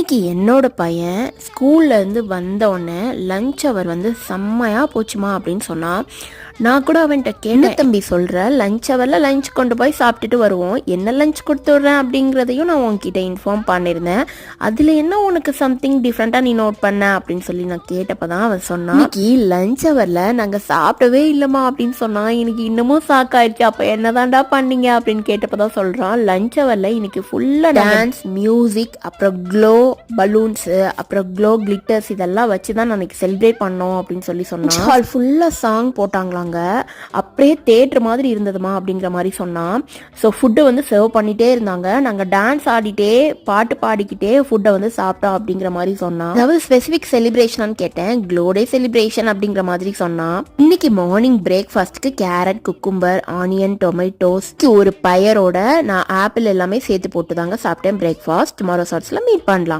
இன்னைக்கு என்னோட பையன் ஸ்கூல்லேருந்து வந்தோடனே லஞ்ச் அவர் வந்து செம்மையாக போச்சுமா அப்படின்னு சொன்னான். நான் கூட அவன்கிட்ட கேட்டேன், தம்பி சொல்கிற லஞ்ச் ஹவரில் லஞ்ச் கொண்டு போய் சாப்பிட்டுட்டு வருவோம், என்ன லஞ்ச் கொடுத்து விட்றேன் அப்படிங்கிறதையும் நான் உன்கிட்ட இன்ஃபார்ம் பண்ணியிருந்தேன். அதில் என்ன உனக்கு சம்திங் டிஃப்ரெண்ட்டாக நீ நோட் பண்ண அப்படின்னு சொல்லி நான் கேட்டப்போ தான் அவன் சொன்னான், இன்னைக்கு லஞ்ச் ஹவரில் நாங்கள் சாப்பிடவே இல்லைம்மா அப்படின்னு சொன்னான். எனக்கு இன்னமும் சாக்காயிடுச்சு. அப்போ என்னதான்டா பண்ணீங்க அப்படின்னு கேட்டப்போ தான் சொல்கிறான், லஞ்ச் ஹவரில் இன்னைக்கு ஃபுல்லாக டான்ஸ், மியூசிக், அப்புறம் க்ளோ பலூன்ஸு, அப்புறம் க்ளோ கிளிட்டர்ஸ் இதெல்லாம் வச்சு தான் நான் செலிப்ரேட் பண்ணோம் அப்படின்னு சொல்லி சொன்னான். ஹால் ஃபுல்லாக சாங் போட்டாங்களாங்க, அப்படியே தேட்டர் மாதிரி இருந்ததுமா அப்படிங்கிற மாதிரி சொன்னான். ஸோ ஃபுட்டை வந்து சர்வ் பண்ணிட்டே இருந்தாங்க, நாங்கள் டான்ஸ் ஆடிட்டே பாட்டு பாடிக்கிட்டே ஃபுட்டை வந்து சாப்பிட்டோம் அப்படிங்கிற மாதிரி சொன்னான். அதாவது ஸ்பெசிஃபிக் செலிப்ரேஷனான்னு கேட்டேன், க்ளோடே செலிப்ரேஷன் அப்படிங்கிற மாதிரி சொன்னான். இன்னைக்கு மார்னிங் பிரேக்ஃபாஸ்ட்டுக்கு கேரட், குக்கும்பர், ஆனியன், டொமேட்டோஸ், ஒரு பயரோட நான் ஆப்பிள் எல்லாமே சேர்த்து போட்டு தாங்க சாப்பிட்டேன் பிரேக்ஃபாஸ்ட். டுமாரோ ஷார்ட்ஸில் மீட் பண்ணலாம்.